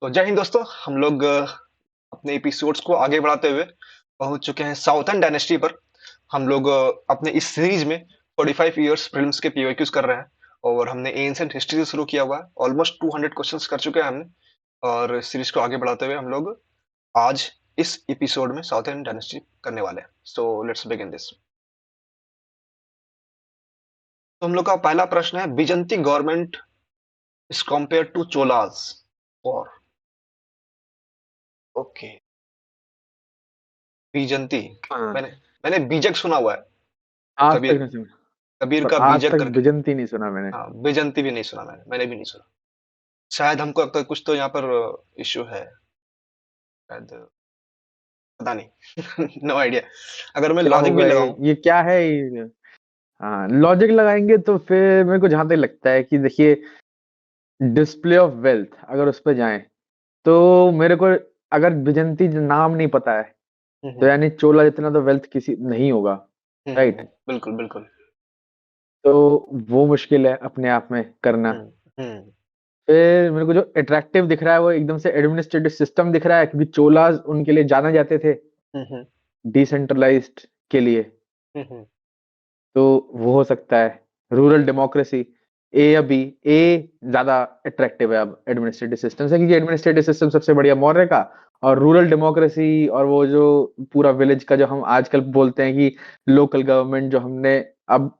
तो जय हिंद दोस्तों, हम लोग अपने एपिसोड्स को आगे बढ़ाते हुए पहुंच चुके हैं साउथर्न डायनेस्टी पर। हम लोग अपने इस सीरीज में 45 इयर्स प्रीलिम्स के पीओक्यूज कर रहे हैं और हमने एंशिएंट हिस्ट्री से शुरू किया हुआ है। ऑलमोस्ट 200 क्वेश्चंस कर चुके हैं हमने। और इस सीरीज को आगे बढ़ाते हुए हम लोग आज इस एपिसोड में साउथर्न डायनेस्टी करने वाले हैं। So let's begin this. तो हम लोग का पहला प्रश्न है, Byzantine government is compare to Cholas और ओके बीजंती। हाँ। मैंने मैंने बीजक सुना हुआ है। आज तक कबीर नहीं सुना। कबीर पर का आज बीजक तक करके। बिजंती नहीं सुना मैंने। हाँ, बेजंती भी नहीं सुना मैंने भी नहीं सुना। शायद हमको लगता है कुछ तो यहाँ पर इश्यू है। शायद पता नहीं। No idea. अगर मैं क्या लॉजिक भी होगा लगाऊं। ये क्या है ये? हाँ, लॉजिक लगाएंगे तो फिर मेरे को जहां तक लगता है कि देखिए, डिस्प्ले ऑफ वेल्थ अगर उस पर जाएं तो मेरे को, अगर बिजंती नाम नहीं पता है तो हम्म, यानी चोला जितना तो वेल्थ किसी नहीं होगा। राइट। बिल्कुल बिल्कुल। तो वो मुश्किल है अपने आप में करना। हम्म हम्म फिर मेरे को जो अट्रैक्टिव दिख रहा है वो एकदम से एडमिनिस्ट्रेटिव सिस्टम दिख रहा है, क्योंकि चोलाज उनके लिए जाने जाते थे हम्म डिसेंट्रलाइज्ड के लिए। हम्म तो वो हो सकता है रूरल डेमोक्रेसी। ए या बी? ए ज्यादा अट्रैक्टिव है अब एडमिनिस्ट्रेटिव सिस्टम से, क्योंकि एडमिनिस्ट्रेटिव सिस्टम सबसे बढ़िया मौर्य का। और रूरल डेमोक्रेसी और वो जो पूरा विलेज का जो हम आजकल बोलते हैं कि लोकल गवर्नमेंट जो हमने अब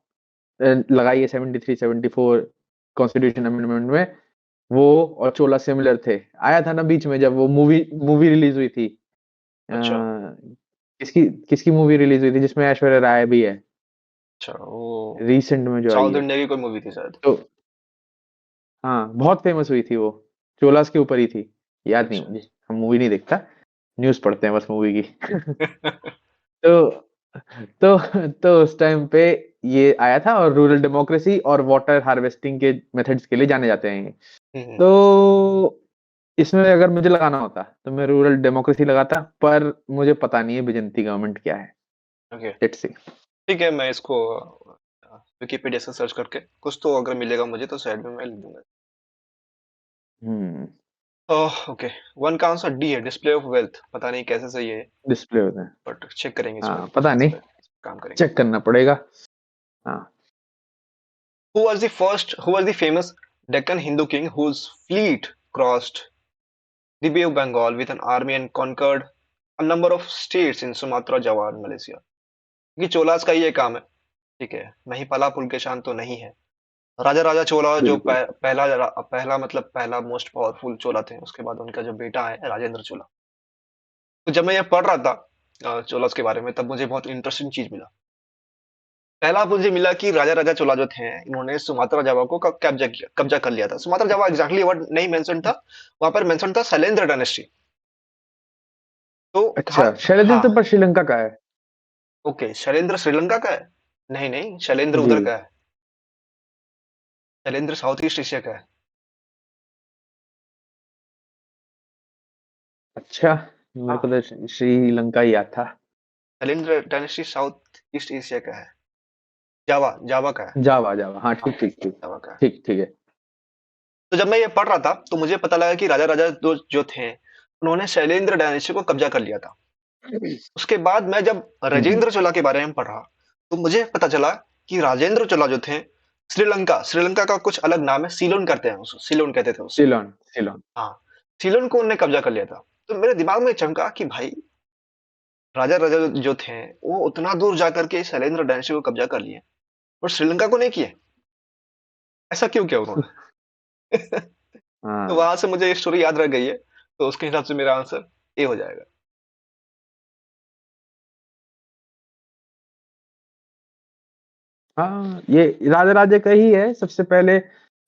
लगाई है 73-74 कॉन्स्टिट्यूशन अमेंडमेंट में, वो और चोला सिमिलर थे। आया था ना बीच में जब वो मूवी मूवी रिलीज हुई थी। अच्छा किसकी किसकी मूवी रिलीज हुई थी जिसमें ऐश्वर्या राय भी है? अच्छा। वो रिसेंट में जो आई साउथ है। इंडिया की कोई मूवी थी शायद। तो हाँ, बहुत फेमस हुई थी वो। चोलास के ऊपर ही थी। याद नहीं अच्छा। मुझे, हम मूवी नहीं देखता, न्यूज पढ़ते हैं बस मूवी की। तो तो उस टाइम पे ये आया था, और रूरल डेमोक्रेसी और वाटर हार्वेस्टिंग के मेथड्स के लिए जाने जाते हैं ये। हम्म तो इसमें अगर मुझे लगाना होता तो मैं रूरल डेमोक्रेसी लगाता, पर मुझे पता नहीं है बिजेंती गवर्नमेंट क्या है। ओके। Let's see. ठीक है, मैं इसको विकिपीडिया से सर्च करके कुछ तो अगर मिलेगा मुझे तो साइड में मैं लिख दूंगा। हम्म। Oh okay. वन का आंसर डी है, डिस्प्ले ऑफ वेल्थ। पता नहीं कैसे सही है, डिस्प्ले होता है। बट चेक करेंगे इस पर। हाँ, पता इस नहीं, पर काम करेंगे। चेक करना पड़ेगा। हाँ। Who was the famous Deccan Hindu king whose fleet crossed the Bay of Bengal with an army and conquered a number of states in Sumatra, Java and Malaysia? ये चोलास का ही ये काम है। ठीक है, महिपाला पुलकेशान तो नहीं है। राजा राजा चोला जो बिल्कुल। पहला मतलब पहला मोस्ट पावरफुल चोला थे, उसके बाद उनका जो बेटा है राजेंद्र चोला। तो जब मैं ये पढ़ रहा था चोलास के बारे में, तब मुझे बहुत इंटरेस्टिंग चीज मिला। पहला मुझे मिला कि राजा राजा चोला जो थे, इन्होंने सुमात्रा जावा को कब्जा कर लिया था। सुमात्रा जावा एग्जैक्टली वर्ड नहीं मेंशन था, वहां पर मेंशन था शैलेंद्र डायनेस्टी। तो कहा। अच्छा, शैलजीत हाँ। तो पर श्रीलंका का है। ओके, शैलेंद्र श्रीलंका का है। नहीं नहीं, शैलेंद्र जी। उधर का है। शैलेंद्र साउथ ईस्ट एशिया का है। अच्छा, मेरे को हाँ, तो श्रीलंका ही याद था। Shailendra dynasty south East Asia का है। जावा जावा का है। जावा जावा, हाँ, हाँ, ठीक ठीक ठीक। जावा का है। ठीक ठीक है। तो जब मैं ये पढ़ रहा था तो मुझे पता लगा कि राजा राजा जो थे, उन्होंने शैलेंद्र डायनेस्टी को कब्जा कर लिया था। उसके बाद मैं जब हम्म। राजेंद्र चोला के बारे में पढ़ा, तो मुझे पता चला कि राजेंद्र चोला जो थे, श्रीलंका श्रीलंका का कुछ अलग नाम है, सीलोन कहते हैं उसको, सीलोन कहते थे उसको। सिलोन सिलोन। हाँ, सीलोन को उन्होंने कब्जा कर लिया था। तो मेरे दिमाग में चमका कि भाई, राजा राजा जो थे, वो उतना दूर जाकर के शैलेंद्र डायनेस्टी को कब्जा कर लिए और श्रीलंका को नहीं किए। ऐसा क्यों किया उन्होंने? तो हाँ। वहां से मुझे ये स्टोरी याद रह गई है। तो उसके हिसाब से मेरा आंसर ए हो जाएगा। हाँ, ये राजा राजा का ही है सबसे पहले।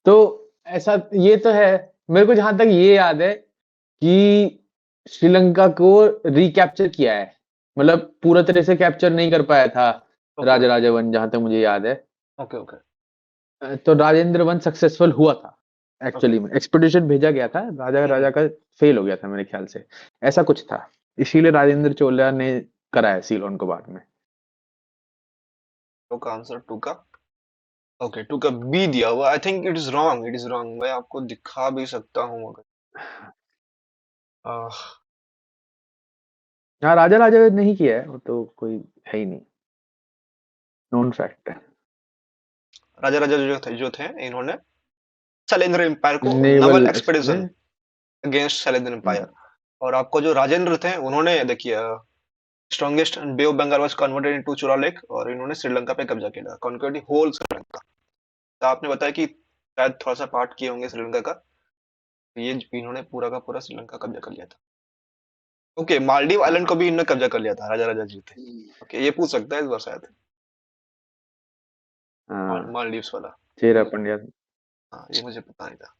तो ऐसा ये तो है। मेरे को जहां तक ये याद है कि श्रीलंका को रिकैप्चर किया है, मतलब पूरा तरह से कैप्चर नहीं कर पाया था ओके राजा राजा वन, जहां तक मुझे याद है। ओके ओके तो राजेंद्र वन सक्सेसफुल हुआ था। ओके। एक्चुअली में एक्सपीडिशन भेजा गया था, राजा राजा का फेल हो गया था मेरे ख्याल से। ऐसा कुछ था, इसीलिए राजेंद्र चोला ने कराया सीलोन को बाद में। तो का आंसर टू का। ओके, टू का बी दिया हुआ। I think it is wrong, it is wrong. मैं आपको दिखा भी सकता हूँ अगर। अ, हाँ, राजा राजा नहीं किया है, वो तो कोई है ही नहीं, नोन फैक्ट है। राजा राजा जो थे इन्होंने शैलेंद्र एम्पायर को naval naval expedition. Expedition against Shailendra empire. और आपको जो राजेंद्र थे उन्होंने देखिए strongest bay of Bengal was converted into Chola lake और इन्होंने श्रीलंका पे कब्जा किया, कॉन्क्वर्ड होल श्रीलंका। तो आपने बताया कि शायद थोड़ा सा पार्ट किए होंगे श्रीलंका का, तो ये इन्होंने पूरा का पूरा श्रीलंका कब्जा कर लिया था। ओके, मालदीव आइलैंड को भी इन्होंने कब्जा कर लिया था, राजा राजा जी थे। ओके, ये पूछ सकता है इस बार शायद, हाँ, मालदीव्स वाला। चेरा पंड्या। हाँ, ये मुझे पता नहीं था।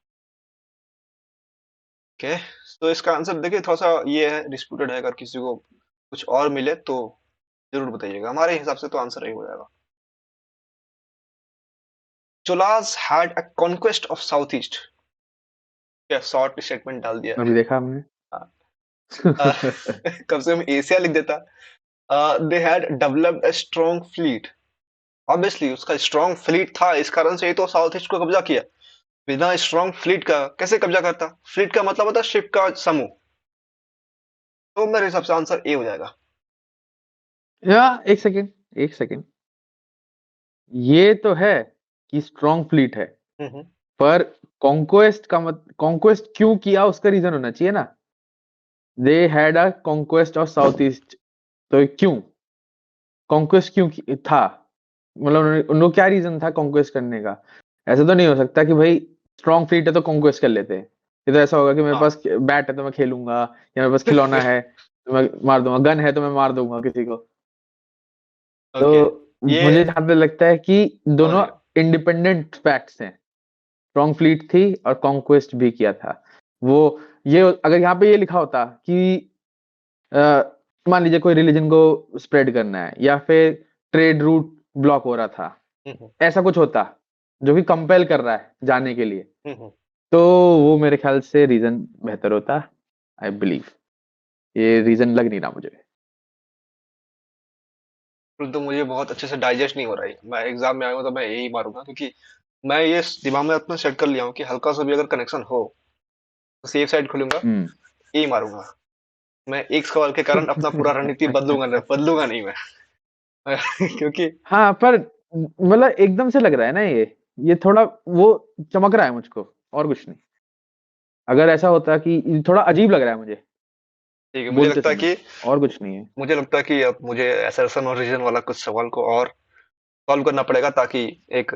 ओके, तो इसका आंसर देखिए थोड़ा सा ये है, डिस्प्यूटेड है, अगर किसी को कुछ और मिले तो जरूर बताइएगा, हमारे हिसाब से तो आंसर यही हो जाएगा। Cholas had a conquest of South east. क्या शॉर्ट स्टेटमेंट डाल दिया है। अभी देखा हमने। हाँ, अ, कम से कम एशिया लिख देता। They had developed a strong fleet. Obviously उसका स्ट्रॉन्ग फ्लीट था, इस कारण से ही तो साउथ ईस्ट को कब्जा किया। बिना स्ट्रॉन्ग फ्लीट का कैसे कब्जा करता? फ्लीट का मतलब होता है शिप का समूह। तो मेरे हिसाब से आंसर ए हो जाएगा। या एक सेकेंड, एक सेकेंड, ये तो है कि स्ट्रॉन्ग फ्लीट है, हम्म। पर कॉन्क्वेस्ट का मत कॉन्क्वेस्ट क्यों किया उसका रीजन होना चाहिए ना। They had a conquest of South east, तो क्यों कॉन्क्वेस्ट था, मतलब उनको क्या रीजन था कॉन्क्वेस्ट करने का। ऐसा तो नहीं हो सकता कि भाई स्ट्रॉन्ग फ्लीट है तो कॉन्क्वेस्ट कर लेते हैं। ये तो ऐसा होगा कि मेरे हाँ। पास बैट है तो मैं खेलूंगा, या मेरे पास खिलौना है तो मैं मार दूंगा, गन है तो मैं मार दूंगा किसी को। ओके, तो ये मुझे जहां तक लगता है कि समझ दोनों गया। इंडिपेंडेंट फैक्ट्स हैं। स्ट्रॉन्ग फ्लीट थी और कॉन्क्वेस्ट भी किया था वो। ये अगर यहाँ पे ये लिखा होता कि अ, मान लीजिए कोई रिलीजन को स्प्रेड करना है या फिर ट्रेड रूट ब्लॉक हो रहा था, हम्म। ऐसा कुछ होता जो कि कंपेल कर रहा है जाने के लिए, हम्म। तो वो मेरे ख्याल से रीजन बेहतर होता, आई बिलीव। ये रीजन लग नहीं रहा मुझे। तो मुझे बहुत अच्छे से डाइजेस्ट नहीं हो रहा है, मैं एग्जाम में आया हूँ तो मैं यही मारूंगा, क्योंकि मैं ये दिमाग में अपना सेट कर लिया हूँ कि हल्का सा भी अगर कनेक्शन हो तो सेफ साइड खुलूंगा, हम्म। यही मारूंगा। मैं एक सवाल के कारण अपना पूरा रणनीति बदलूंगा नहीं मैं। क्योंकि हाँ, पर मतलब एकदम से लग रहा है ना ये थोड़ा वो चमक रहा है मुझको, और कुछ नहीं। अगर ऐसा होता कि ये थोड़ा अजीब लग रहा है मुझे ठीक है, बोलते समय, और कुछ नहीं है। मुझे लगता है कि अब मुझे असर्शन और रीजन वाला कुछ सवाल को और सॉल्व करना पड़ेगा, ताकि एक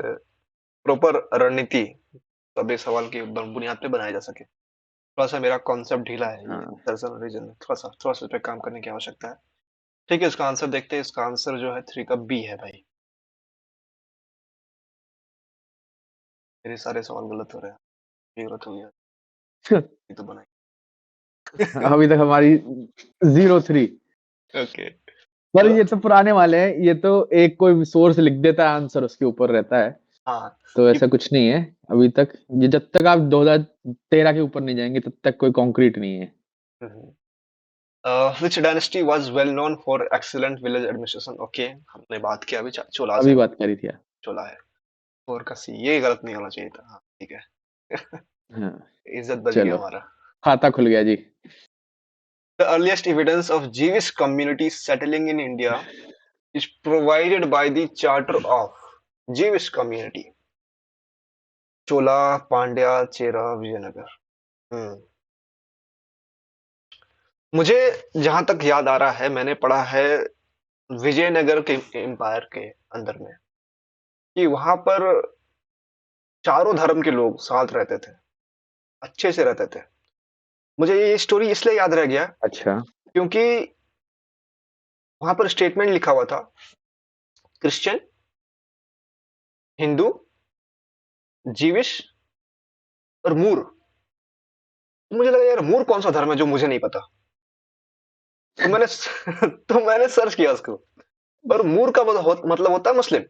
प्रॉपर रणनीति सभी सवाल की बुनियाद पे बनाया जा सके। थोड़ा सा मेरा कॉन्सेप्ट ढीला है, ये हाँ, असर्शन और रीजन में थोड़ा सा इस पे काम करने की आवश्यकता है। ठीक है, इसका आंसर देखते हैं। इसका आंसर जो है 3 का बी है भाई। मेरे सारे सवाल गलत हो रहे हैं, ये गलत हो गया, ये तो बनाई। अभी तक हमारी 0-3। ओके, पर तो ये तो पुराने वाले हैं, ये तो एक कोई सोर्स लिख देता है आंसर उसके ऊपर रहता है। हाँ तो कि ऐसा कुछ नहीं है अभी तक। ये जब तक आप 2013 के ऊपर नहीं जाएंगे तब तक कोई कॉन्क्रीट नहीं है। Which dynasty was well known for excellent village administration. Okay, हमने बात किया अभी चोला से। अभी बात करी थी यार। चोला है, फोर का सी, ये गलत नहीं होना चाहिए था। हाँ ठीक है। हाँ, इज्जत बच गया चलो, हमारा। खाता खुल गया जी। The earliest evidence of Jewish communities settling in India is provided by the Charter of Jewish Community, चोला, पांड्या, चेरा, विजयनगर। हम्म, मुझे जहां तक याद आ रहा है, मैंने पढ़ा है विजयनगर के एम्पायर के अंदर में, कि वहां पर चारों धर्म के लोग साथ रहते थे, अच्छे से रहते थे। मुझे ये स्टोरी इसलिए याद रह गया अच्छा। क्योंकि वहां पर स्टेटमेंट लिखा हुआ था, क्रिश्चियन, हिंदू, जीविश और मूर। तो मुझे लगा यार मूर कौन सा धर्म है जो मुझे नहीं पता। तो मैंने तो मैंने सर्च किया उसको, और मूर का मतलब होता है मुस्लिम।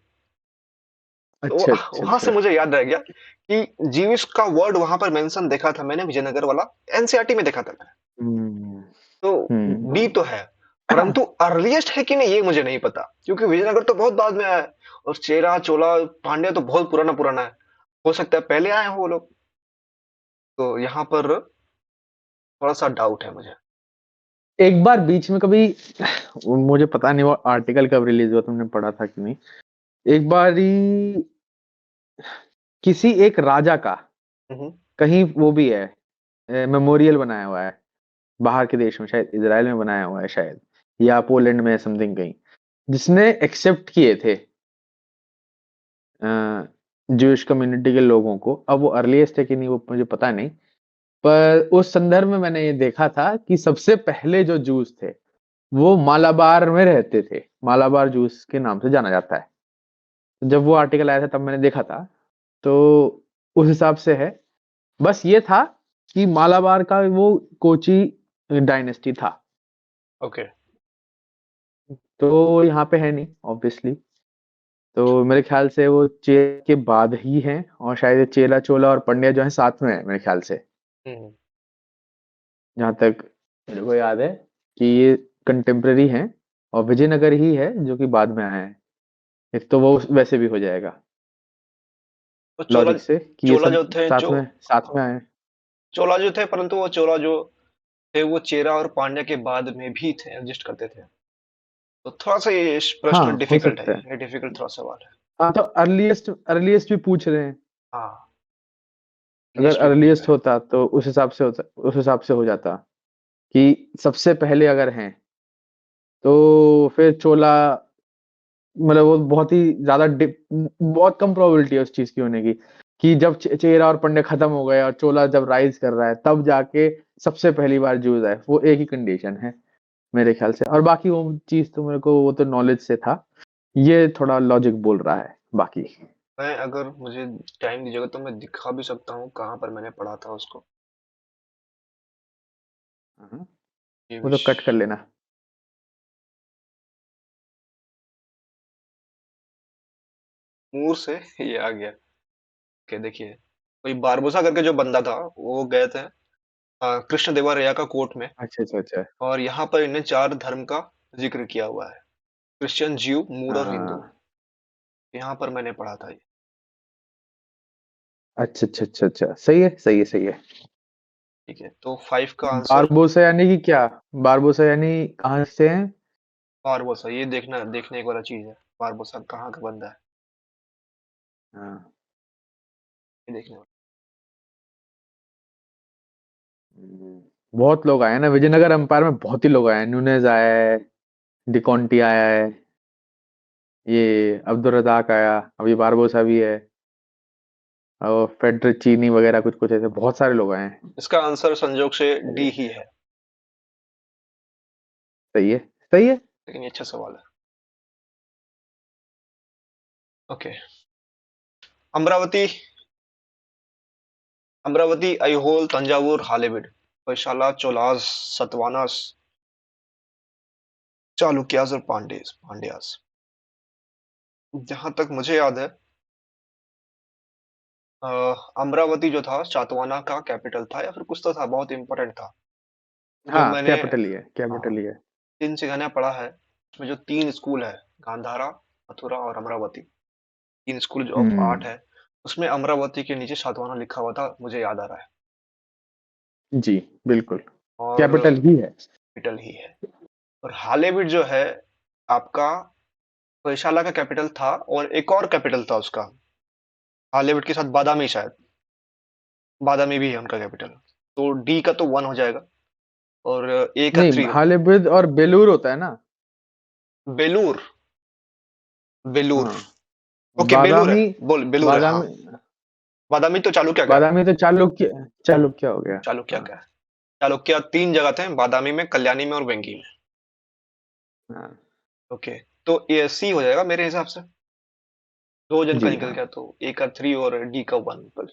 तो अच्छा, अच्छा, वहां से अच्छा। मुझे याद रह गया कि जीविश का वर्ड वहां पर मेंशन देखा था मैंने, विजयनगर वाला, एनसीईआरटी में देखा था मैंने। हम्म। तो डी हम्म। तो है, परंतु अर्लीस्ट है कि नहीं ये मुझे नहीं पता, क्योंकि विजयनगर तो बहुत बाद में आया है, और चेरा, चोला, पांड्या तो बहुत पुराना पुराना है। हो सकता है पहले आए हो वो लोग। तो यहाँ पर थोड़ा-सा डाउट है मुझे। एक बार बीच में कभी मुझे पता नहीं वो आर्टिकल कब रिलीज हुआ, तुमने पढ़ा था कि नहीं? एक बारी किसी एक राजा का हुँ, हुँ। कहीं वो भी है, मेमोरियल बनाया हुआ है बाहर के देश में, शायद इजराइल में बनाया हुआ है शायद, या पोलैंड में समथिंग कहीं, जिसने एक्सेप्ट किए थे जूश कम्युनिटी के लोगों को। अब वो अर्लीस्ट है कि नहीं वो मुझे पता नहीं, पर उस संदर्भ में मैंने ये देखा था कि सबसे पहले जो जूस थे वो मालाबार में रहते थे, मालाबार जूस के नाम से जाना जाता है। तो जब वो आर्टिकल आया था तब मैंने देखा था, तो उस हिसाब से है। बस ये था कि मालाबार का वो कोची डायनेस्टी था, ओके। तो यहाँ पे है नहीं ऑब्वियसली। तो मेरे ख्याल से वो चेरा के बाद ही है, और शायद ये चेला चोला और पंड्या जो है साथ में है मेरे ख्याल से, हुँ, हुँ। जहाँ तक मेरे को याद है कि ये कंटेम्प्रेरी हैं, और विजयनगर ही है जो कि बाद में आया है। एक तो वो वैसे भी हो जाएगा तो चोला लॉजिक से कि ये चोला सब जो थे जो साथ हाँ, में आए हैं। चोला जो थे, परंतु वो चोला जो थे वो चेरा और पांड्या के बाद में भी थे, एग्ज़िस्ट करते थे। तो थोड़ा-सा ये प्रश्न हाँ, हो डिफ़िकल्ट है, सकता है। ये डिफ़िकल्ट थोड़ा सवाल है। हाँ, तो अर्लीस्ट अर्लीस्ट भी पूछ रहे हैं। हाँ, अगर लिस्ट भी पूछ रहे अर्लीस्ट हैं। होता तो उस हिसाब से हो जाता कि सबसे पहले अगर हैं, तो फिर चोला, मतलब वो बहुत ही ज़्यादा बहुत कम प्रोबेबिलिटी है उस चीज़ की होने की, कि जब चेरा और पंड्या खत्म हो गए और चोला जब राइज कर रहा है तब जाके सबसे पहली बार जूस आए, वो एक ही कंडीशन है मेरे ख्याल से। और बाकी वो चीज़ तो मेरे को वो तो नॉलेज से था, ये थोड़ा लॉजिक बोल रहा है बाकी। मैं अगर मुझे टाइम दीजिएगा तो मैं दिखा भी सकता हूँ कहाँ पर मैंने पढ़ा था उसको। हाँ, ये वो तो विश कट कर लेना। मुँह से ये आ गया। ओके, देखिए, कोई बारबोसा करके जो बंदा था, वो गए थे कृष्णदेवराया का कोर्ट में, अच्छा, अच्छा, अच्छा। और यहाँ पर इन्हें 4 धर्म का ज़िक्र किया हुआ है। क्रिश्चियन, ज्यू, मूर और हिंदू। हाँ, यहाँ पर मैंने पढ़ा था ये। अच्छा, अच्छा, अच्छा, अच्छा, सही है, सही है, सही है। ठीक है, तो 5 का आंसर बारबोसा यानी कि क्या? बारबोसा यानी कहाँ से हैं? बारबोसा। ये देखने एक वाला चीज़ है। बारबोसा कहाँ का बंदा है, हाँ। ये देखने वाला। हम्म, बहुत लोग आए हैं ना विजयनगर एम्पायर में, बहुत ही लोग आए हैं। न्यूनेज आया है, डिकॉन्टी आया है, ये अब्दुल रजाक आया, अभी बारबोसा भी है, और फेडरिचीनी वगैरह कुछ कुछ ऐसे बहुत सारे लोग आए हैं। इसका आंसर संजोग से डी ही है, सही है, सही है। लेकिन ये अच्छा सवाल है। ओके, अमरावती अमरावती, ऐहोल, तंजावुर, हालेबीड, होयसाला, चोलास, सतवाहनास, चालुक्यास और पांड्यास। जहां तक मुझे याद है, अ, अमरावती जो था सातवाहना का कैपिटल था, या फिर कुछ तो था, बहुत इंपॉर्टेंट था। जो हाँ, मैंने कैपिटल ही है, हाँ, कैपिटल ही है। 3 सिखाना पढ़ा है, उसमें जो 3 स्कूल है, गांधारा, मथुरा और अमरावती, 3 स्कूल ऑफ आर्ट हम्म। है, उसमें अमरावती के नीचे सातवाहना लिखा हुआ था, मुझे याद आ रहा है। जी, बिल्कुल, और कैपिटल ही है। कैपिटल ही है। और हालेबीड जो है आपका वैशाला का कैपिटल था, और एक और कैपिटल था उसका, हालेवुड के साथ बादामी शायद, बादामी भी है उनका कैपिटल। तो डी का तो 1 हो जाएगा, और ए का नहीं, 3 होगा। हालेबिद और बेलूर होता है ना। बेलूर, बेलूर। हाँ, ओके, बेलूर है, बादामी, बोल बेलूर है, हाँ। बादामी, बादामी तो चालुक्य का है। बादामी तो चालुक्य हो गया। चालुक्य हाँ, का है। चालुक्य 3 जगह थे, बादामी में, कल्याणी में और वेंगी में। हाँ, ओके, तो ए सी हो जाएगा मेरे हिसाब से। 2 जन का जी निकल हाँ। गया, तो ए का 3 और डी का 1।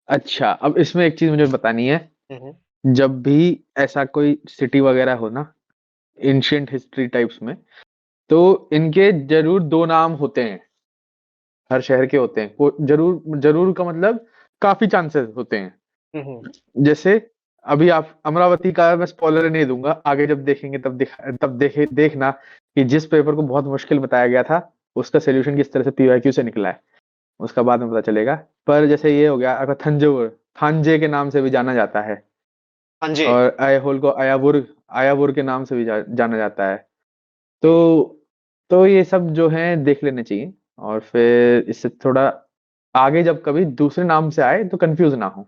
अच्छा, अब इसमें एक चीज मुझे बतानी है। हुँ, हुँ। जब भी ऐसा कोई सिटी वगैरह हो ना, एंशियंट हिस्ट्री टाइप्स में, तो इनके जरूर दो नाम होते हैं, हर शहर के होते हैं। जरूर जरूर का मतलब काफी चांसेस होते हैं। हुँ, हुँ। जैसे अभी आप अमरावती का, मैं स्पॉइलर नहीं दूंगा, आगे जब देखेंगे तब देखना कि जिस पेपर को बहुत मुश्किल बताया गया था उसका सोल्यूशन किस तरह से पीवाईक्यू से निकला है, उसका बाद में पता चलेगा। पर जैसे ये हो गया, अगर थंजावुर थांजे के नाम से भी जाना जाता है, हाँ जी। और अयहोल को अयावुर के नाम से भी जाना जाता है। तो जी। ये सब जो है देख लेने चाहिए, और फिर इससे थोड़ा आगे जब कभी दूसरे नाम से आए तो कंफ्यूज ना हो।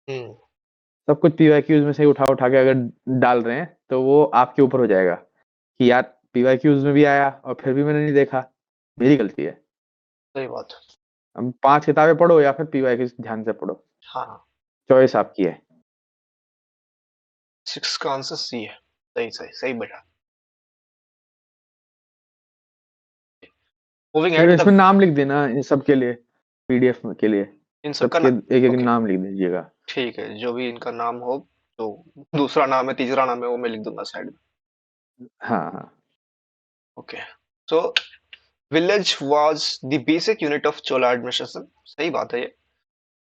हम्म। सब कुछ पीवाईक्यूज में से ही उठा उठा के अगर डाल रहे हैं तो वो आपके ऊपर हो जाएगा कि यार पीवाईक्यूज में भी आया और फिर भी मैंने नहीं देखा, मेरी गलती है। सही बात। अब 5 किताबें पढ़ो या फिर पीवाईक्यूज ध्यान से पढ़ो, हाँ। चॉइस आपकी है। 6 का आंसर सी है। सही सही सही बेटा। मूविंग फिर एट द। इसमें नाम लिख देना इन सब के लिए, पीडीएफ के लिए इन सब का सबके ना। एक एक ओके। नाम लिख दीजिएगा। ठीक है, जो भी इनका नाम हो, जो दूसरा नाम है तीसरा नाम है वो मैं लिख दूंगा साइड में। हाँ हाँ। Okay. So village was the basic unit of Chola administration. सही बात है ये।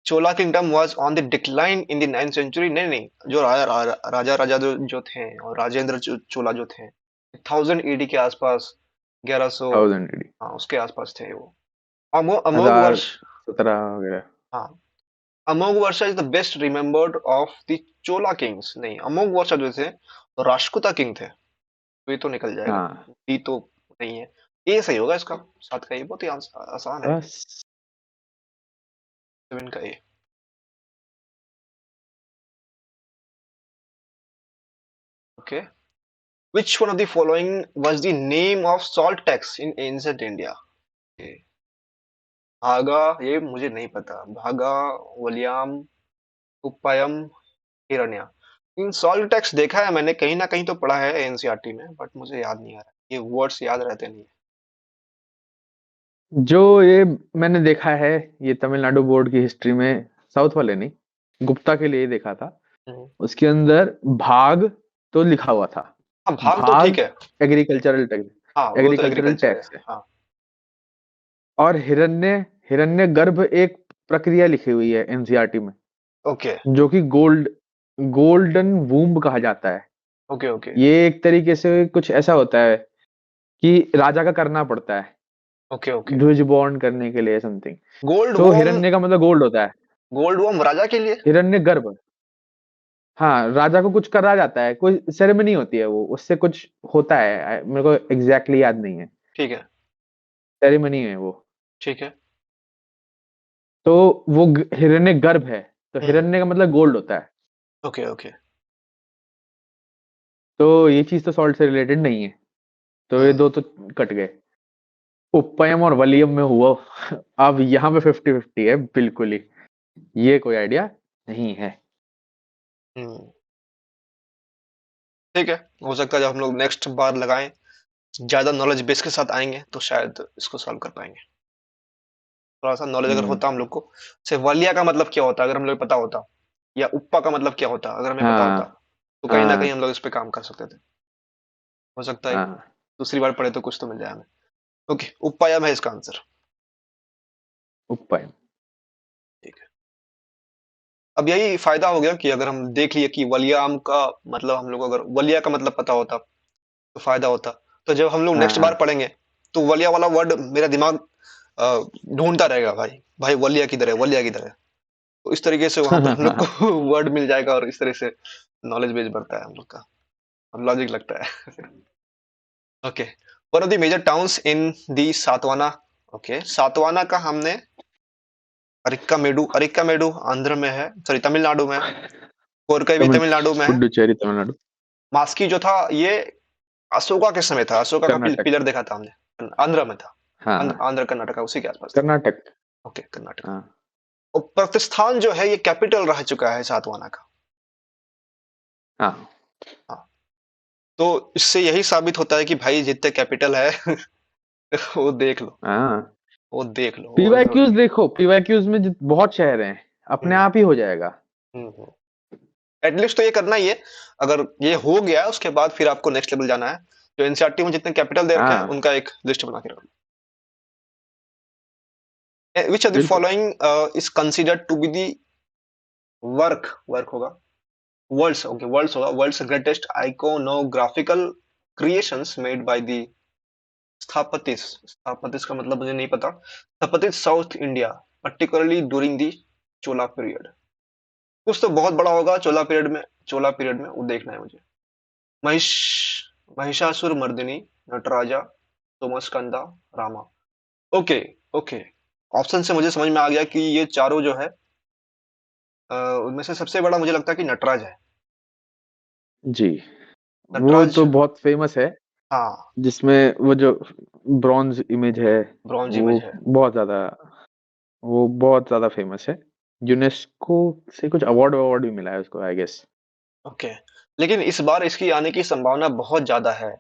Chola kingdom was on the decline in the 9th century. नहीं नहीं, जो राजा जो थे और राजेंद्र चोला जो थे 1000 ईडी के आसपास, 1100, 1000 AD, हाँ उसके आसपास थे वो। अमोघ हजार वर्ष। 17 वगैरह। हाँ। Amoghavarsha is the best remembered of the Chola kings. नहीं, अमोघ वर्षा जो थे तो राष्ट्रकूटा किंग थे, तो ये तो निकल जाएगा। हाँ ये तो नहीं है। ये सही होगा इसका। सात का ये बहुत ही आसान है। बस। 7 का ये। Okay. Which one of the following was the name of salt tax in ancient India? Okay. भागा, ये मुझे नहीं पता। भागा, वलियाम, उपायम, हिरण्या। इन सॉल्ट टैक्स देखा है मैंने, कहीं ना कहीं तो पढ़ा है एनसीईआरटी में, बट मुझे याद नहीं आ रहा, ये वर्ड्स याद रहते नहीं जो ये मैंने देखा है, ये तमिलनाडु बोर्ड की हिस्ट्री में, साउथ वाले नहीं, गुप्ता के लिए देखा था। है। उसके अंदर भाग तो लिखा हुआ था, हाँ, भाग तो ठीक भाग है। एग्रीकल्चरल टैक्स, हाँ, वो तो एग्रीकल्चरल एग्रीकल्चर है। टैक्स है। हाँ। और हिरण्य गर्भ एक प्रक्रिया लिखी हुई है एनसीईआरटी में, ओके जो कि गोल्डन वूम्ब कहा जाता है। ओके ओके ये एक तरीके से कुछ ऐसा होता है कि राजा का करना पड़ता है ओके ओके। ध्वज बॉन्ड करने के लिए समथिंग। गोल्ड तो वोम। हिरण्य का मतलब गोल्ड होता है। गोल्ड वोम राजा के लिए। हिरण्य गर्भ, हाँ, राजा को कुछ करा जाता है, कोई सेरेमनी होती है, वो उससे कुछ होता है, मेरे को एग्जैक्टली याद नहीं है, ठीक है। सेरेमनी है वो। ठीक है। तो वो हिरण्य गर्भ है, तो हम्म। हिरण्य का मतलब गोल्ड होता है। Okay okay. तो ये चीज तो सॉल्ट से रिलेटेड नहीं है, तो ये हम्म दो तो कट गए। उप्पयम और वलियम में हुआ। अब यहाँ पे 50-50 है बिल्कुल ही, ये कोई आइडिया नहीं है। हम्म। ठीक है। हो सकता है जब हम लोग नेक्स्ट बार लगाएं, ज्यादा नॉलेज बेस के साथ आएंगे तो शायद इसको सॉल्व कर पाएंगे। थोड़ा सा नॉलेज अगर हम्म। होता हम लोग को, से वलिया का मतलब क्या होता है अगर हम लोग को पता होता, या उपा का मतलब क्या होता अगर हमें पता होता, हाँ तो कहीं ना कहीं हाँ हम लोग इस पे काम कर सकते थे। हो सकता है हाँ। दूसरी बार पढ़े तो कुछ तो मिल जाए हमें। ओके, उपायम है इसका आंसर। उप्पयम। ठीक है। अब यही फायदा हो गया कि अगर हम देख लिए कि वलियाम का मतलब, हम लोग अगर वलिया का मतलब पता होता तो फायदा होता। तो जब हम लोग नेक्स्ट बार हाँ पढ़ेंगे तो वलिया वाला वर्ड मेरा दिमाग ढूंढता रहेगा, भाई भाई वलिया किधर है, वलिया किधर है। तो इस तरीके से वहां पर हम लोग हाँ। को वर्ड मिल जाएगा और इस तरह से नॉलेज बेस बढ़ता है हम लोग का, और लॉजिक लगता है। Okay. One of the major towns in the Satavahana. Okay, Satavahana का हमने अरिक्का मेडू आंध्र में है, सॉरी तमिलनाडु में है। कोरकई भी तमिलनाडु में है। पुडुचेरी तमिलनाडु। मास्की जो था ये अशोका के समय था, अशोका का कर्नाटक। पिलर देखा था हमने, आंध्र में था। हाँ आंध्र कर्नाटका उसी के आसपास था। कर्नाटक। ओके, कर्नाटक। हाँ और प्रतिष्ठान जो है ये कैपिटल रह चुका है सातवाना का। हाँ। हाँ। तो इससे यही साबित होता है कि भाई जितने कैपिटल है वो देख लो, हाँ वो देख लो, वो पीवाईक्यूज जरूरी है। देखो, पीवाईक्यूज में बहुत शहर हैं, अपने हम्म आप ही हो जाएगा। हम्म। एटलीस्ट तो ये करना ही है। अगर ये हो गया उसके बाद फिर आपको नेक्स्ट लेवल जाना है, जो एनसीईआरटी में जितने कैपिटल दे रखे हैं हाँ उनका एक लिस्ट बना के रखो। विच ऑफ द बिल्कुल। Following is considered to be the work होगा, वर्ल्ड्स, ओके वर्ल्ड्स होगा, world's greatest iconographical creations made by the sthapatis. Sthapatis का मतलब मुझे नहीं पता। Sthapatis South India, particularly during the Chola period. कुछ तो बहुत बड़ा होगा चोला पीरियड में वो देखना है मुझे। Mahisha Mahishasur Mardini, Nataraja, Somaskanda, Rama. Okay, okay. Option से मुझे समझ में आ गया कि ये चारों जो है उनमें से सबसे बड़ा मुझे लगता है कि नटराज है। जी, वो नटराज। तो बहुत फेमस है, हाँ, जिसमें वो जो ब्रॉन्ज इमेज है, ब्रॉन्ज वो इमेज है। बहुत ज्यादा वो बहुत ज्यादा फेमस है। यूनेस्को से कुछ अवार्ड अवार्ड भी मिला है उसको, आई गेस। ओके। लेकिन इस बार इसकी आने की संभावना बहुत ज़्यादा है।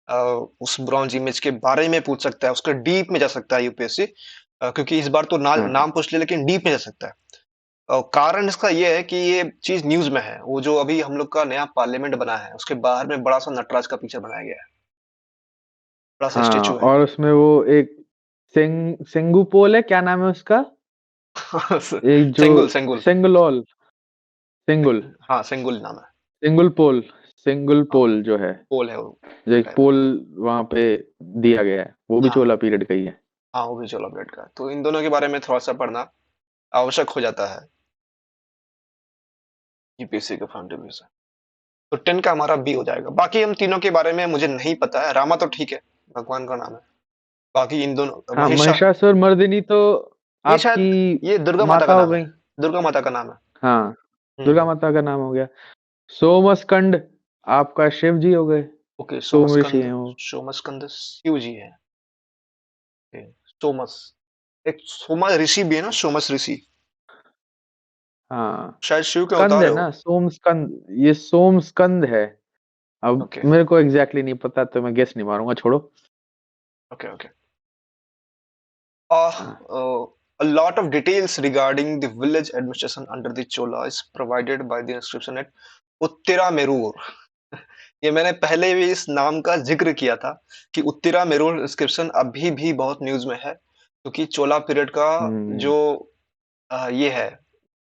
अ, उस ब्रॉन्ज इमेज के बारे में पूछ सकता है, उसके डीप में जा सकता है यूपीएससी। क्योंकि इस बार तो हाँ नाम पूछ लिया लेकिन डीप में जा सकता है। कारण इसका ये है कि ये चीज़ न्यूज़ में है। वो जो अभी हम लोग का नया पार्लियामेंट बना है, उसके बाहर में बड़ा-सा नटराज का पिक्चर बनाया गया है। बड़ा-सा हाँ, स्टैच्यू है। और उसमें वो एक सेंगू पोल है, क्या नाम है उसका? एक जो सेंगुल, सेंगुल। सेंगलोल सेंगुल हाँ, सेंगुल नाम है। सिंगल पोल सिंगल हाँ, पोल जो है, पोल है वो, जो एक टाइप। पोल वहां पे दिया गया है, वो भी हाँ, चोला पीरियड का ही है। हाँ, वो भी चोला पीरियड का है। तो इन दोनों के बारे में थोड़ा-सा पढ़ना आवश्यक हो जाता है यूपीएससी के फ्रंट रिव्यू से। तो 10 का हमारा बी हो जाएगा। बाकी हम तीनों के बारे में मुझे नहीं पता है। रामा तो ठीक है, भगवान का नाम है। बाकी इन दोनों हाँ, महिषा, महिषासुर मर्दिनी तो ये आपकी शायद ये दुर्गा माता माता का हो नाम है। गई। दुर्गा माता का नाम है। हाँ, दुर्गा हुँ, माता का नाम हो गया। सोमस्कंद आपका शिव जी हो गए, ओके। सोम ऋषि सोमस्कंद, हैं वो। सोमस्कंद शिव जी हैं। ओके, सोमस। एक सोमा ऋषि भी है ना, सोमस ऋषि। हाँ, शायद शिव के स्कंद अवतार है है वो। ना, सोमस्कंद, ये सोमस्कंद है। अब ओके, मेरे को एग्जैक्टली नहीं पता, तो मैं गेस नहीं मारूंगा, छोड़ो। Okay, okay. Uh, हाँ uh, a lot of details regarding the village administration under the Chola is provided by the inscription at उत्तिरामेरूर। ये मैंने पहले भी इस नाम का जिक्र किया था कि उत्तिरामेरूर इंस्क्रिप्शन अभी भी बहुत न्यूज में है, क्योंकि चोला पीरियड का हम्म, जो ये है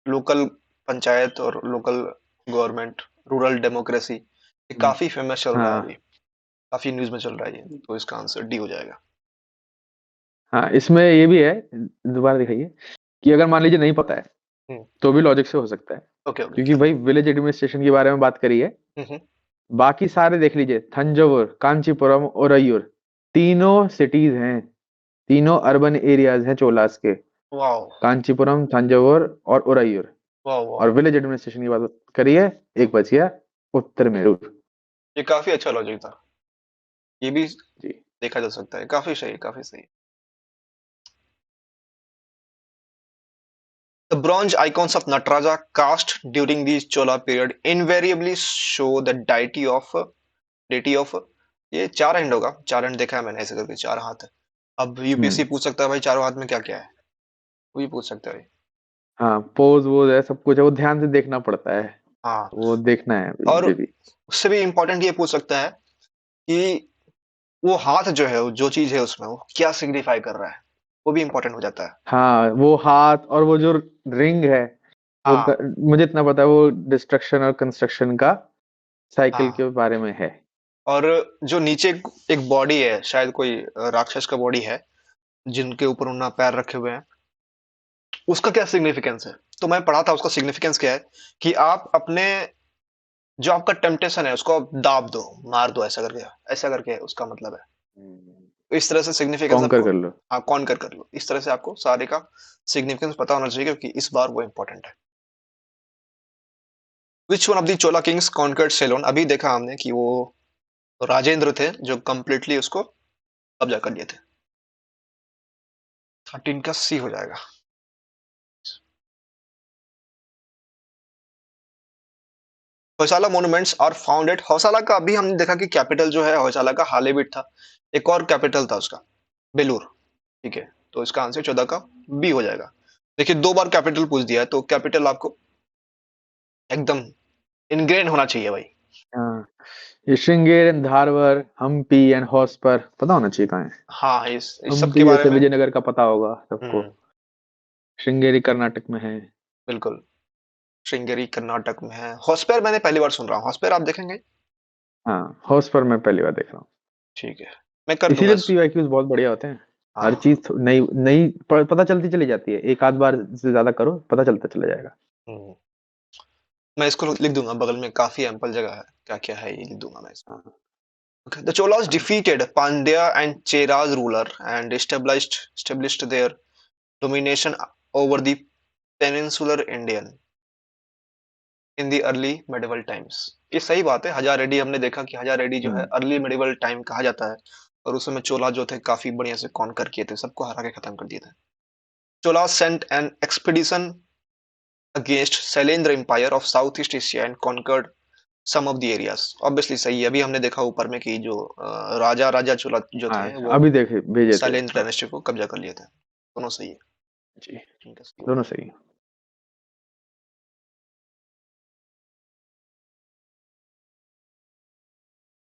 लोकल पंचायत और लोकल गवर्नमेंट, रूरल डेमोक्रेसी, ये हम्म, काफी फेमस चल रहा है अभी। हाँ काफी न्यूज में चल रहा है ये, तो इसका आंसर डी हो जाएगा। हाँ, इसमें ये भी है, दोबारा दिखाइए, कि अगर मान लीजिए नहीं पता है, हम्म। तो भी लॉजिक से हो सकता है। Okay, okay. क्योंकि भाई विलेज एडमिनिस्ट्रेशन के बारे में बात करी है, हम्म। बाकी सारे देख लीजिए, थंजावुर, कांचीपुरम, ओरैयूर, तीनों सिटीज हैं, तीनों अर्बन एरियाज हैं चोलास के। वाओ, कांचीपुरम, थंजावुर और ओरैयूर। वाओ, और वाओ। विलेज एडमिनिस्ट्रेशन की बात करिए, एक बच गया, उत्तर मेरूर। ये काफी अच्छा लॉजिक था। ये भी जी। देखा जा सकता है। काफी सही, काफी सही। The bronze icons of Nataraja cast during the Chola period invariably show the deity of ये चार हैंड होगा। चार हैंड देखा है मैंने, ऐसे करके चार हाथ है। अब यूपीएससी हम्म, पूछ सकता है भाई चारों हाथ में क्या क्या है, वो भी पूछ सकता है। हाँ, पोज वोज है, सब कुछ है, वो ध्यान से देखना पड़ता है, हाँ। वो देखना है अभी और मुझे भी। उससे भी इम्पोर्टेंट ये पूछ सकता है कि वो हाथ जो है, जो चीज है उसमें, वो क्या सिग्निफाई कर रहा है, वो भी इम्पोर्टेंट हो जाता है। हाँ, वो हाथ और वो जो रिंग है, हाँ, मुझे इतना पता है, वो डिस्ट्रक्शन और कंस्ट्रक्शन का साइकिल हाँ। के बारे में है। और जो नीचे एक बॉडी है, शायद कोई राक्षस का बॉडी है, जिनके ऊपर उन्होंने पैर रखे हुए हैं, उसका क्या सिग्निफिकेंस है? तो मैं पढ़ा था उसका सिग्निफिकेंस क्या है, कि आप अपने जो आपका टेम्पटेशन है उसको आप दाब दो, मार दो, ऐसा करके उसका मतलब है। तो इस तरह से सिग्निफिकेंस कॉन्कर आपको, कर लो। हाँ, कॉन्कर कर लो। इस तरह से आपको सारे का सिग्निफिकेंस पता होना चाहिए, क्योंकि इस बार वो इंपॉर्टेंट है। Which one of the Chola kings conquered Ceylon? अभी देखा हमने कि वो राजेंद्र थे जो कंप्लीटली उसको कब्जा कर लिए थे। 13 का सी हो जाएगा। Hoysala monuments are found at Hoysala का। अभी हमने देखा कि कैपिटल जो है होयसाला का हालेबिट था। एक और कैपिटल था उसका, बेलूर। ठीक है, तो इसका आंसर 14 का बी हो जाएगा। देखिए, दो बार कैपिटल पूछ दिया है, तो कैपिटल आपको एकदम इनग्रेन होना चाहिए भाई। हाँ, ये श्रृंगेर एंड धारवर, हम्पी एंड हॉस्पर पता होना चाहिए कहाँ है। हाँ, इस सब के हम्पी बारे जैसे में। विजयनगर का पता होगा सबको। हम्म। श्रृंगेरी कर्नाटक में है। बिल्कुल। श्रृंगेरी कर्नाटक में है। हॉस्पेर मैंने पहली बार सुन रहा हूँ। हॉस्पेर आप देखेंगे? हाँ, हॉस्पर मैं पहली बार देख रहा हूँ। ठीक है, मैं कर दूंगा इसीलिए तो पीवाईक्यूज बहुत बढ़िया होते हैं। हर हाँ। चीज नई नई पता चलती चली जाती है, एक आध बार से ज्यादा करो, पता चलता चला जाएगा। हम्म। मैं इसको लिख दूंगा बगल में, काफी एम्पल जगह है, क्या क्या है ये लिख दूंगा मैं इसमें। हाँ, Okay. The Cholas हाँ, defeated Pandya and Chera's ruler and established their domination over the peninsular Indian in the early medieval times। ये सही बात है। हजार एडी हमने देखा कि हजार एडी जो है हम्म, अर्ली मेडिवल टाइम कहा जाता है। और उस समय चोला जो थे काफी बढ़िया से कॉन्कर किए थे, सबको हरा के खत्म कर दिए थे। Chola sent an expedition against Shailendra empire of South East Asia and conquered some of the areas. Obviously सही है, अभी हमने देखा ऊपर में कि जो राजा राजा चोला जो हाँ, थे वो अभी देखे भेजे थे, शैलेंद्र हाँ, डायनेस्टी को कब्जा कर लिए थे। दोनों सही है। जी, ठीक है, सही है। दोनों सही।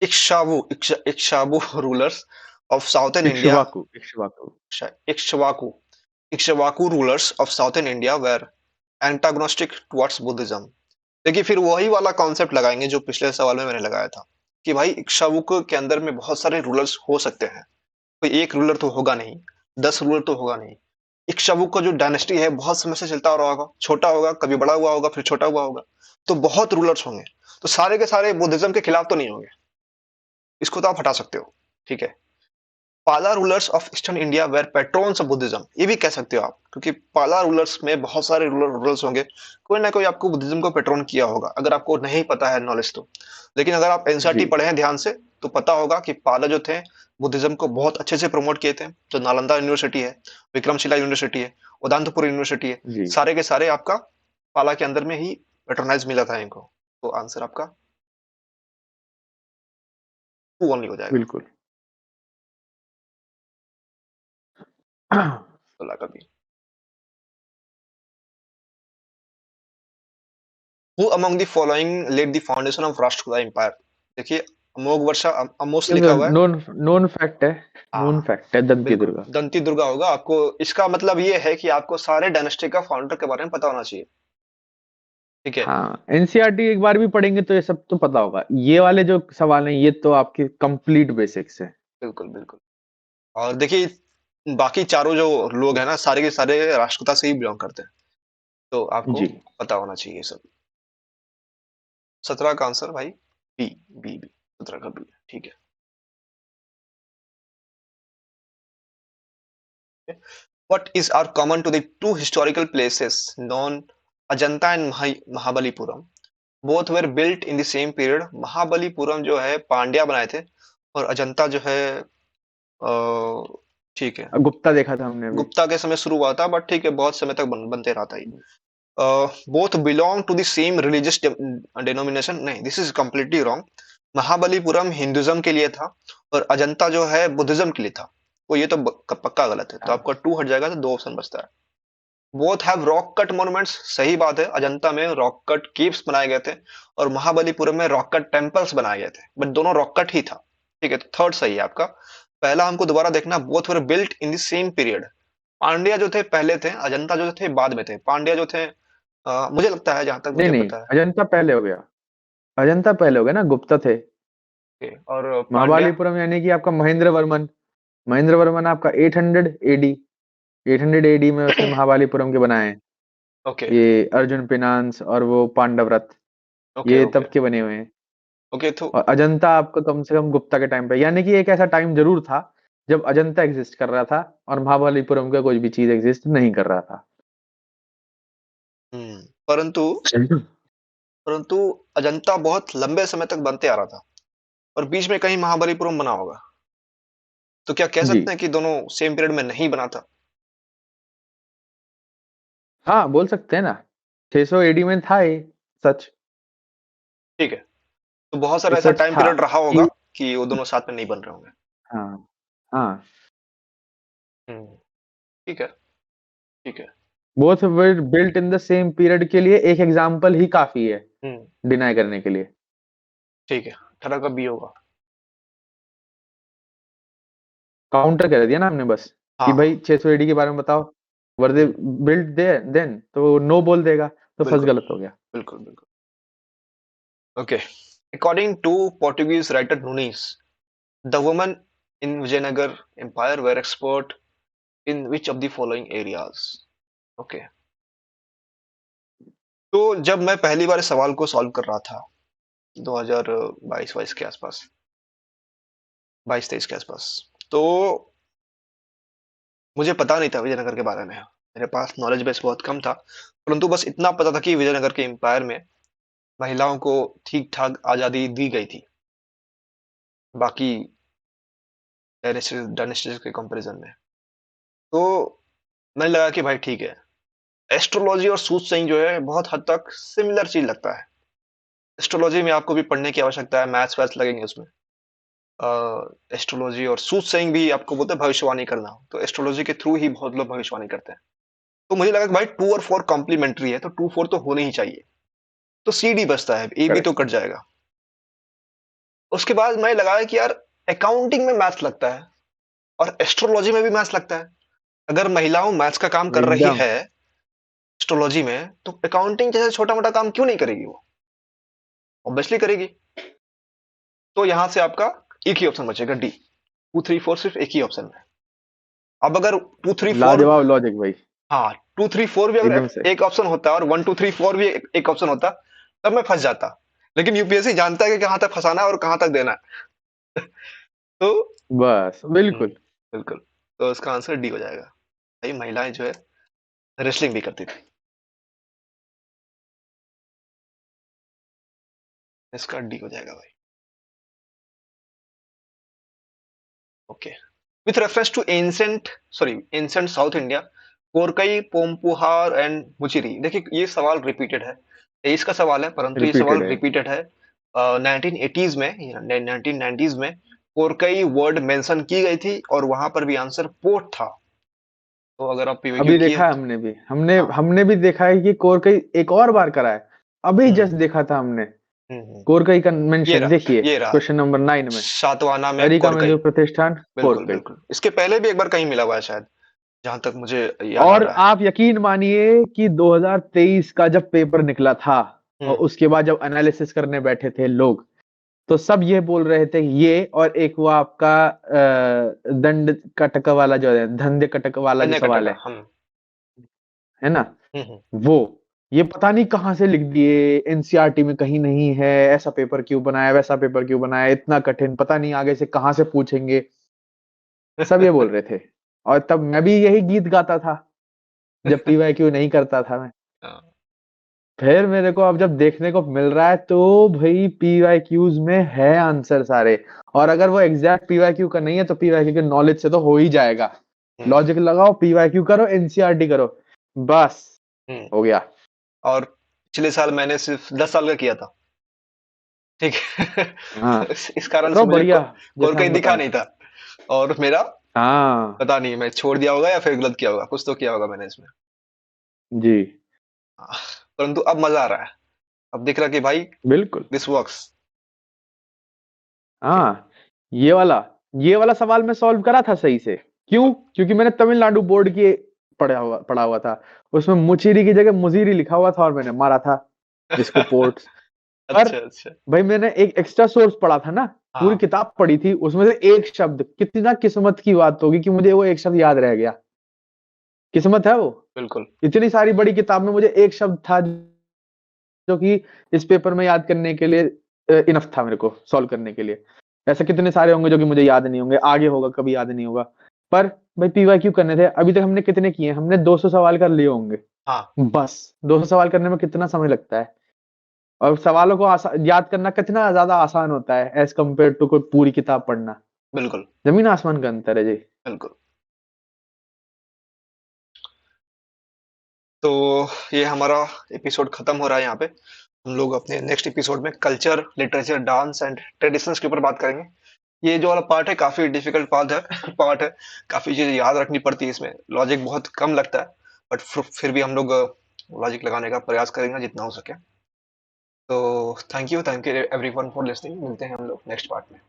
Ikshvaku rulers of southern India. Ikshvaku, Ikshvaku. Ikshvaku Ikshvaku rulers of southern India were antagonistic towards Buddhism. देखिए फिर वही वाला कॉन्सेप्ट लगाएंगे जो पिछले सवाल में मैंने लगाया था कि भाई इक्ष्वाकु के अंदर में बहुत सारे रूलर्स हो सकते हैं, कोई एक रूलर तो होगा नहीं, 10 रूलर तो होगा नहीं। इक्ष्वाकु का जो डायनेस्टी है बहुत समय से चलता आ रहा होगा, छोटा होगा, कभी बड़ा हुआ होगा, फिर छोटा हुआ होगा, तो बहुत रूलर्स होंगे। तो सारे के सारे बुद्धिज्म के खिलाफ तो नहीं होंगे, इसको तो आप हटा सकते हो। ठीक है। Pala rulers of eastern India were patrons of Buddhism, ये भी कह सकते हो आप, क्योंकि पाला रूलर्स में बहुत सारे रूलर्स होंगे, कोई ना कोई आपको बुद्धिज्म को पेट्रोन किया होगा, अगर आपको नहीं पता है नॉलेज तो। लेकिन अगर आप एनसीईआरटी जी, पढ़े हैं ध्यान से तो पता होगा कि पाला जो थे बुद्धिज्म को बहुत अच्छे से प्रमोट किए थे। जो नालंदा यूनिवर्सिटी है, विक्रमशिला यूनिवर्सिटी है, उदांतपुर यूनिवर्सिटी है, जी, सारे के सारे आपका पाला के अंदर में ही पेट्रोनाइज मिला था इनको। तो आंसर आपका टू ओनली हो जाएगा। बिल्कुल। पाला का भी। Who among the following laid the foundation of Rashtrakuta Empire? देखिए, अमोघ वर्षा अमोस ये लिखा हुआ है। नोन नोन फैक्ट है, नोन हाँ, फैक्ट है, दंती बिल्कुल दुर्गा। दंती दुर्गा होगा। आपको इसका मतलब ये है कि आपको सारे डायनेस्टी का फाउंडर के बारे में पता होना चाहिए। ठीक है। हाँ, एनसीईआरटी एक बार भी पढ़ेंगे तो ये सब तो पता होगा। ये वाले जो सवाल हैं ये तो आपके कंप्लीट बेसिक्स है। बिल्कुल बिल्कुल। और देखिए बाकी चारों जो लोग हैं ना, सारे के सारे राष्ट्रकूटा से ही बिलोंग करते हैं, तो आपको जी, पता होना चाहिए ये सब। 17 का आंसर भाई बी। बी 17 का बी। ठीक है। What is are common to the two historical places known Ajanta and Mahabalipuram? Both where built in the same period. Mahabalipuram जो है पांड्या बनाए थे, और अजंता जो है ठीक है, गुप्ता देखा था हमने अभी। गुप्ता के समय शुरू हुआ था, बट ठीक है बहुत समय तक बनते रहा था ये। Both belong to the same religious denomination, नहीं this is completely wrong. Mahabalipuram Hinduism के लिए था और अजंता जो है बुद्धिज्म के लिए था। वो ये तो पक्का गलत है, तो हाँ, आपका टू हट जाएगा, तो दो ऑप्शन बचता है। Both have rock cut monuments, सही बात है, अजंता में रॉक कट केव्स बनाए गए थे और महाबलीपुरम में रॉक कट टेम्पल्स बनाए गए थे, बट दोनों रॉक कट ही था। ठीक है, तो थर्ड सही है आपका। पहला हमको दोबारा देखना, both were built in the same period. Pandya जो थे पहले थे, अजंता जो थे बाद में थे। पांड्या जो थे मुझे लगता है, जहां तक नहीं मुझे नहीं, पता है। अजंता पहले हो गया। अजंता पहले हो गया ना, गुप्ता थे। okay, और पांड्या। महाबलीपुरम यानी कि आपका महेंद्र वर्मन। महेंद्र वर्मन आपका 800 एडी, 800 एडी में उसने महाबलीपुरम के बनाए हैं। ओके ये अर्जुन पिनांस और वो पांडव रथ, ओके ये ओके तब के बने हुए हैं। ओके। तो और अजंता आपका कम से कम गुप्ता के टाइम पे, यानी कि एक ऐसा टाइम जरूर था जब अजंता एग्जिस्ट कर रहा था और महाबलीपुरम का कोई भी चीज एग्जिस्ट नहीं कर रहा था। परंतु परंतु अजंता बहुत लंबे समय तक बनते आ रहा था, और बीच में कहीं महाबलीपुरम बना होगा। तो क्या कह जी, सकते हैं कि दोनों सेम पीरियड में नहीं बना था? हाँ बोल सकते हैं ना, 600 एडी में था ये, सच। ठीक है। तो बहुत सारा ये ऐसा सच टाइम था पीरियड रहा कि होगा कि वो दोनों साथ में नहीं बन रहे होंगे। हाँ, हाँ, हम्म, ठीक है। ठीक है। Both were built in the same period के लिए एक एग्जाम्पल ही काफी है हम्म, डिनाई करने के लिए। ठीक है, 18 का बी होगा। काउंटर कर दिया ना हमने बस, कि हाँ भाई हाँ। 600 एडी के बारे में बताओ, वर दे हम्म, बिल्ट दे देन, तो नो बोल देगा, तो फर्स्ट बिल्कुल गलत हो गया। बिल्कुल बिल्कुल। Okay. According to Portuguese writer Nuniz, the women in Vijayanagar empire were expert in which of the following areas? Okay. तो जब मैं पहली बार इस सवाल को सॉल्व कर रहा था 2022-22 के आसपास, 22-23 के आसपास, तो मुझे पता नहीं था विजयनगर के बारे में। मेरे पास नॉलेज बेस बहुत कम था, परंतु बस इतना पता था कि विजयनगर के एम्पायर में महिलाओं को ठीक-ठाक आज़ादी दी गई थी। बाकी डायनेस्टीज़ के कंपैरिज़न में। तो मैंने लगा कि भाई ठीक है, एस्ट्रोलॉजी और सूझ-सही जो है बहुत हद तक सिमिलर चीज़ लगता है। एस्ट्रोलॉजी में आपको भी पढ़ने की आवश्यकता है, मैथ्स-वैथ्स लगेंगे उसमें। एस्ट्रोलॉजी और सूझ-सही भी आपको बोलते हैं भविष्यवाणी करना, तो एस्ट्रोलॉजी के थ्रू ही बहुत लोग भविष्यवाणी करते हैं। तो मुझे लगा कि भाई 2 और 4 कॉम्प्लीमेंट्री है, तो 2-4 तो होने ही चाहिए। तो सी डी बचता है, ए बी तो करेक्ट। कट जाएगा। उसके बाद मैं लगाया कि यार अकाउंटिंग में मैथ्स लगता है और एस्ट्रोलॉजी में भी मैथ्स लगता है। अगर महिलाओं मैथ्स का काम कर रही एकदम है एस्ट्रोलॉजी में, तो अकाउंटिंग जैसे छोटा-मोटा काम क्यों नहीं करेगी वो? ऑब्वियसली करेगी। तो यहाँ से आपका एक ही ऑप्शन बचेगा डी। 2, 3, 4 सिर्फ एक ही ऑप्शन है। अब अगर 2, 3, 4 लाजवाब लॉजिक भाई। हाँ, 2, 3, 4 भी अगर एकदम से। एक ऑप्शन होता और 1, 2, 3, 4 भी एक ऑप्शन होता, तब मैं फँस जाता। लेकिन यूपीएससी जानता है कि कहाँ तक फँसाना है और कहाँ तक देना है। तो बस हुँ, बिल्कुल। बिल्कुल। तो इसका आंसर डी हो जाएगा। भाई महिलाएँ जो है रेसलिंग भी करती थी। इसका डी हो जाएगा भाई। Okay. With reference to ancient south India, Korkai, Poompuhar and Muchiri. देखिए ये सवाल रिपीटेड है। 23 का सवाल है, परंतु ये सवाल रिपीटेड है। रिपीटेड है। 1980s में या 1990s में कोरकई वर्ड मेंशन की गई थी और वहां पर भी आंसर पोर्ट था। तो अगर आप पीवीक्यू अभी किए देखा है तो हमने भी, हमने हाँ। हमने भी देखा है कि कोरकई एक और बार करा है। अभी हम्म जस्ट देखा था हमने हम्म। कोरकई का ये मेंशन, रहा देखिए ये रहा क्वेश्चन नंबर 9 में। सातवाना में अरिका में कोरकई। जो प्रतिष्ठान बिल्कुल कोरकई। बिल्कुल, इसके पहले भी एक बार कहीं मिला हुआ है शायद, जहां तक मुझे याद आ और रहा है। आप यकीन मानिए कि 2023 का जब पेपर निकला था और हम्म। उसके बाद जब एनालिसिस करने बैठे थे लोग, तो सब ये बोल रहे थे ये, और एक वो आपका दंड कटक वाला जो है, धंधे कटक वाला जो धन्य सवाल कटका हम। है ना, हम्म। वो ये पता नहीं कहाँ से लिख दिए, एनसीईआरटी में कहीं नहीं है, ऐसा पेपर क्यों बनाया, वैसा पेपर क्यों बनाया, इतना कठिन, पता नहीं आगे से कहाँ से पूछेंगे, सब ये बोल रहे थे। और तब मैं भी यही गीत गाता था जब पीवाईक्यू नहीं करता था मैं। हाँ, फिर मेरे को अब जब देखने को मिल रहा है तो भाई पीवाईक्यूज में है आंसर सारे। और अगर वो एग्जैक्ट पीवाईक्यू का नहीं है तो पीवाईक्यू के नॉलेज से तो हो ही जाएगा। हम्म लॉजिक लगाओ, पीवाईक्यू करो, एनसीईआरटी करो, बस हम्म। हो गया। और पिछले साल मैंने सिर्फ 10 साल का किया था, ठीक है। हाँ, इस कारण से चलो मुझे बढ़िया, कोर जैसा कहीं हम दिखा बताएं। नहीं था। और मेरा हाँ पता नहीं मैं छोड़ दिया होगा या फिर गलत किया होगा, कुछ तो किया होगा मैंने इसमें। जी, हाँ, परंतु अब मजा आ रहा है। अब दिख रहा है कि भाई बिल्कुल। This works. ओके। हाँ, ये वाला ये वाला सवाल मैं सॉल्व करा था सही से। क्यों? क्योंकि मैंने तमिलनाडु बोर्ड की पढ़ा हुआ था। उसमें मुचीरी की जगह मुजीरी लिखा हुआ था और मैंने मारा था इसको पोर्ट्स। पर अच्छा अच्छा। भाई मैंने एक एक्स्ट्रा सोर्स पढ़ा था ना, पूरी हाँ किताब पढ़ी थी, उसमें से एक शब्द, कितना किस्मत की बात होगी कि मुझे वो एक शब्द याद रह गया। किस्मत है वो। बिल्कुल। इतनी सारी बड़ी किताब में मुझे एक शब्द था जो कि इस पेपर में याद करने के लिए इनफ था मेरे को सॉल्व करने के लिए। ऐसे कितने सारे होंगे जो कि मुझे याद नहीं होंगे, आगे होगा कभी याद नहीं होगा। पर भाई पीवाईक्यू करने थे, अभी तक हमने कितने किए, हमने 200 सवाल कर लिए होंगे। हाँ बस 200 सवाल करने में कितना समय लगता है, और सवालों को याद करना कितना ज्यादा आसान होता है एज कम्पेयर टू कोई पूरी किताब पढ़ना। बिल्कुल जमीन आसमान का अंतर है जी। बिल्कुल। तो ये हमारा एपिसोड खत्म हो रहा है यहाँ पे। हम लोग अपने नेक्स्ट एपिसोड में culture, literature, dance and traditions के ऊपर बात करेंगे। ये जो वाला पार्ट है काफी डिफिकल्ट पार्ट है पार्ट है। काफी चीजें याद रखनी पड़ती है इसमें, लॉजिक बहुत कम लगता है, बट फिर भी हम लोग लॉजिक लगाने का प्रयास करेंगे जितना हो सके। तो thank you everyone for listening. मिलते हैं हम लोग नेक्स्ट पार्ट में।